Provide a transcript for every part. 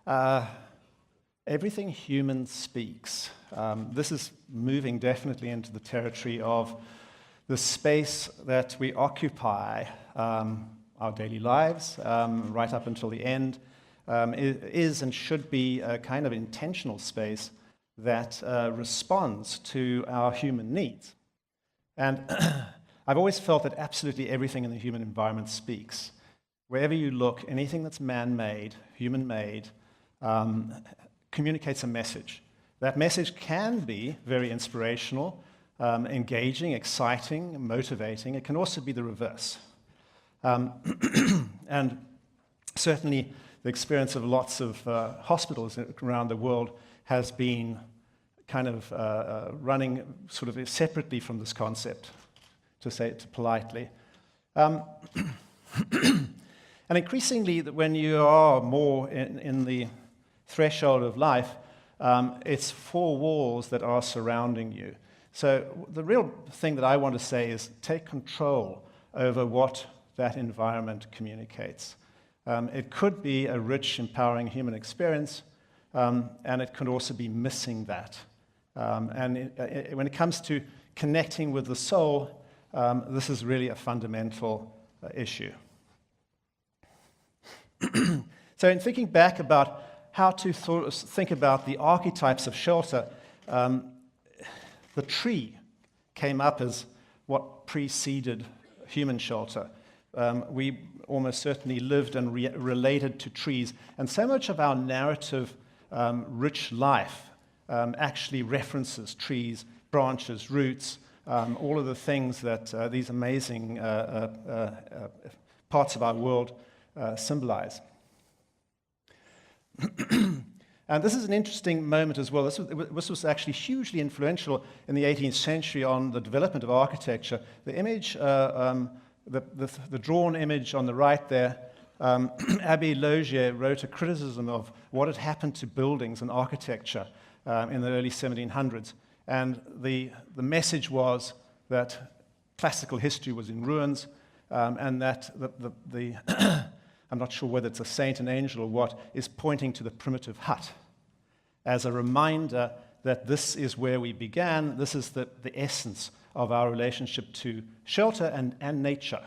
Uh, Everything human speaks. This is moving definitely into the territory of the space that we occupy, our daily lives, right up until the end, is and should be a kind of intentional space that responds to our human needs. And I've always felt that absolutely everything in the human environment speaks. Wherever you look, anything that's man-made, human-made, communicates a message. That message can be very inspirational, engaging, exciting, motivating. It can also be the reverse. And certainly the experience of lots of hospitals around the world has been kind of running sort of separately from this concept, to say it politely. And increasingly, when you are more in the threshold of life, it's four walls that are surrounding you. So the real thing that I want to say is take control over what that environment communicates. It could be a rich, empowering human experience, and it could also be missing that. When it comes to connecting with the soul, this is really a fundamental issue. So in thinking back about how to think about the archetypes of shelter, the tree came up as what preceded human shelter. We almost certainly lived and related to trees, and so much of our narrative, rich life actually references trees, branches, roots, all of the things that these amazing parts of our world symbolize. And this is an interesting moment as well. This was actually hugely influential in the 18th century on the development of architecture. The image, the drawn image on the right there, Abbé Laugier wrote a criticism of what had happened to buildings and architecture in the early 1700s. And the message was that classical history was in ruins, and that the I'm not sure whether it's a saint, an angel, or what, is pointing to the primitive hut as a reminder that this is where we began, this is the essence of our relationship to shelter and nature.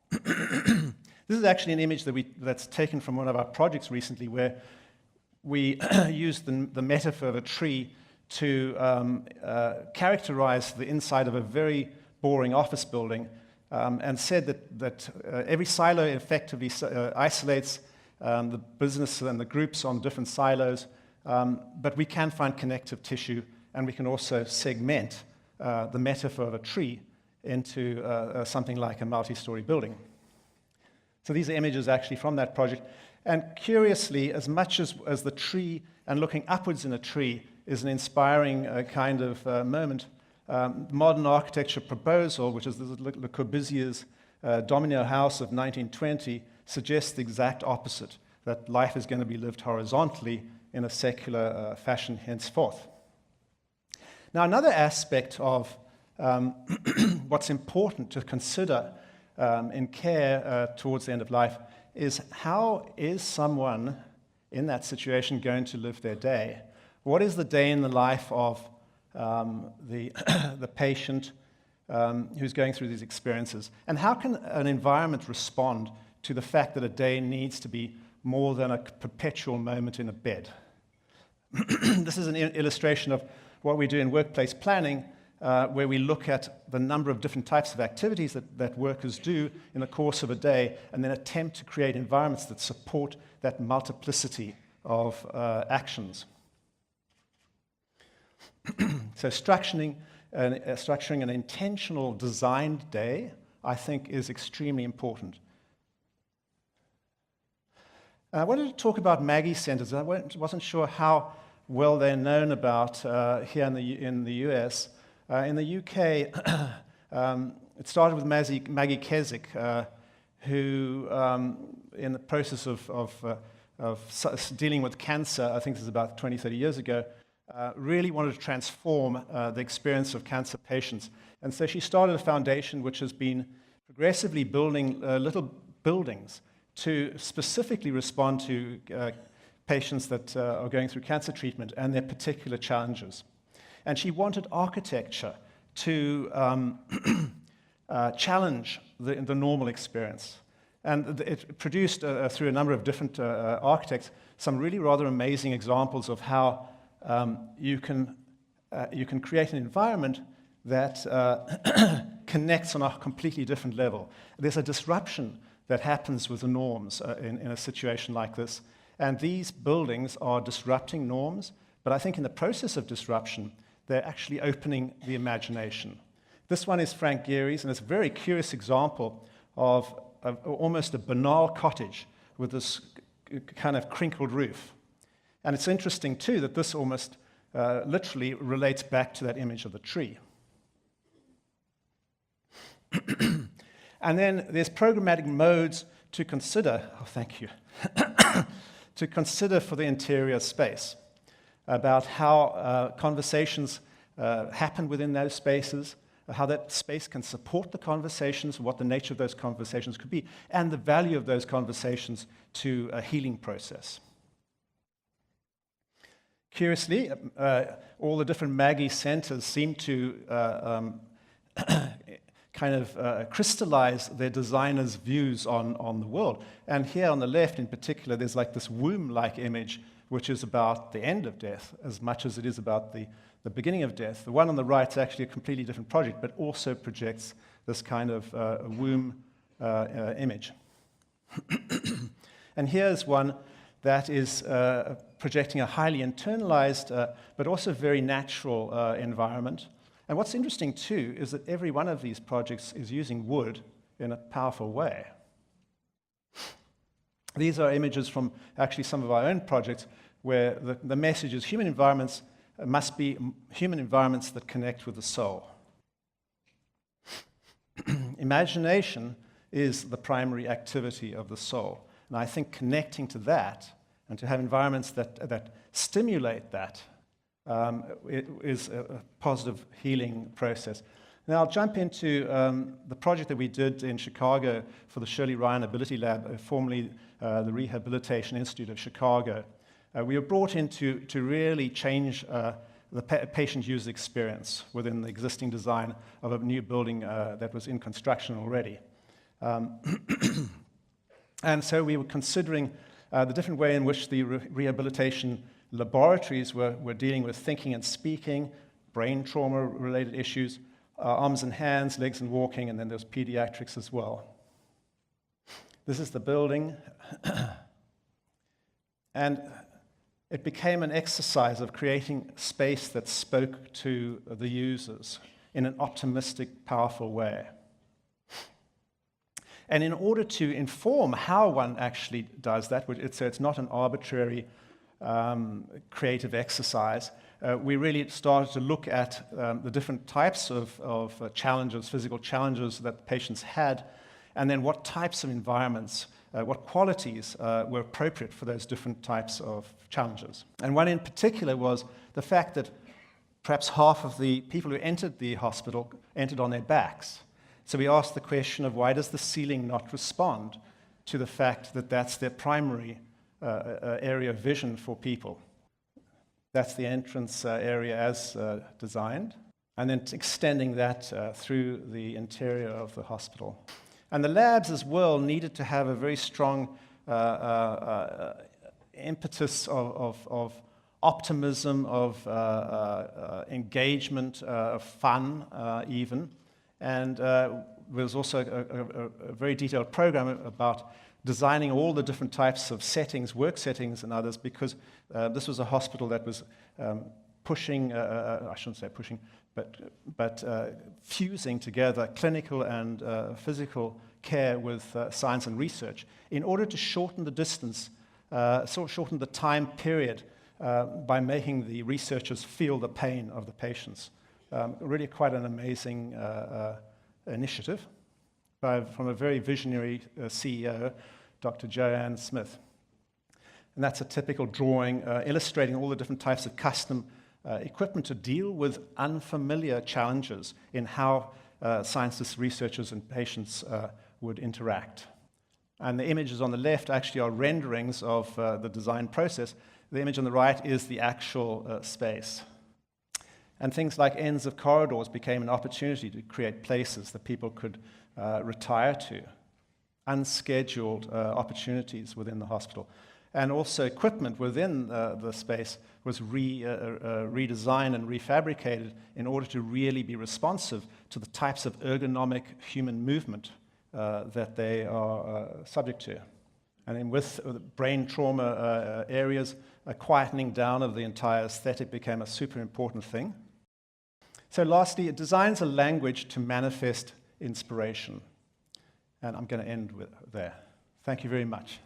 This is actually an image that's taken from one of our projects recently, where we used the metaphor of a tree to characterize the inside of a very boring office building, and said that every silo effectively isolates the business and the groups on different silos, but we can find connective tissue, and we can also segment the metaphor of a tree into something like a multi-story building. So these are images actually from that project. And curiously, as much as the tree and looking upwards in a tree is an inspiring kind of moment, modern architecture proposal, which is Le Corbusier's Domino House of 1920, suggests the exact opposite, that life is going to be lived horizontally in a secular fashion henceforth. Now, another aspect of what's important to consider in care towards the end of life is how is someone in that situation going to live their day? What is the day in the life of the patient who's going through these experiences? And how can an environment respond to the fact that a day needs to be more than a perpetual moment in a bed? This is an illustration of what we do in workplace planning, where we look at the number of different types of activities that workers do in the course of a day, and then attempt to create environments that support that multiplicity of actions. So structuring an intentional designed day, I think, is extremely important. I wanted to talk about Maggie Sanders. I wasn't sure how well they're known about here in the US. In the UK, it started with Maggie Keswick, who, in the process of dealing with cancer, I think this is about 20, 30 years ago, really wanted to transform the experience of cancer patients. And so she started a foundation which has been progressively building little buildings to specifically respond to patients that are going through cancer treatment and their particular challenges. And she wanted architecture to challenge the normal experience. And it produced, through a number of different architects, some really rather amazing examples of how you can create an environment that connects on a completely different level. There's a disruption that happens with the norms in a situation like this. And these buildings are disrupting norms, but I think in the process of disruption, they're actually opening the imagination. This one is Frank Gehry's, and it's a very curious example of almost a banal cottage with this kind of crinkled roof. And it's interesting, too, that this almost literally relates back to that image of the tree. And then there's programmatic modes to consider, oh, thank you, to consider for the interior space, about how conversations happen within those spaces, how that space can support the conversations, what the nature of those conversations could be, and the value of those conversations to a healing process. Curiously, all the different Maggie centers seem to kind of crystallize their designers' views on the world. And here on the left in particular, there's like this womb-like image, which is about the end of death as much as it is about the beginning of death. The one on the right is actually a completely different project, but also projects this kind of womb image. And here's one that is projecting a highly internalized, but also very natural environment. And what's interesting, too, is that every one of these projects is using wood in a powerful way. These are images from actually some of our own projects where the message is human environments must be human environments that connect with the soul. Imagination is the primary activity of the soul. And I think connecting to that and to have environments that stimulate that it is a positive healing process. Now I'll jump into the project that we did in Chicago for the Shirley Ryan AbilityLab, formerly the Rehabilitation Institute of Chicago. We were brought in to really change the patient user experience within the existing design of a new building that was in construction already. And so we were considering the different way in which the rehabilitation laboratories were dealing with thinking and speaking, brain trauma-related issues, arms and hands, legs and walking, and then there's pediatrics as well. This is the building. And it became an exercise of creating space that spoke to the users in an optimistic, powerful way. And in order to inform how one actually does that, so it's not an arbitrary creative exercise, we really started to look at the different types of challenges, physical challenges that patients had, and then what types of environments, what qualities were appropriate for those different types of challenges. And one in particular was the fact that perhaps half of the people who entered the hospital entered on their backs. So we asked the question of why does the ceiling not respond to the fact that that's their primary area of vision for people. That's the entrance area as designed, and then extending that through the interior of the hospital. And the labs as well needed to have a very strong impetus of optimism, of engagement, of fun even. And there was also a very detailed program about designing all the different types of settings, work settings and others, because this was a hospital that was pushing, I shouldn't say pushing, but fusing together clinical and physical care with science and research in order to shorten the distance, shorten the time period by making the researchers feel the pain of the patients. Really quite an amazing initiative from a very visionary CEO, Dr. Joanne Smith. And that's a typical drawing illustrating all the different types of custom equipment to deal with unfamiliar challenges in how scientists, researchers, and patients would interact. And the images on the left actually are renderings of the design process. The image on the right is the actual space. And things like ends of corridors became an opportunity to create places that people could retire to, unscheduled opportunities within the hospital. And also equipment within the space was redesigned and refabricated in order to really be responsive to the types of ergonomic human movement that they are subject to. And then with brain trauma areas, a quietening down of the entire aesthetic became a super important thing. So lastly, it designs a language to manifest inspiration. And I'm going to end there. Thank you very much.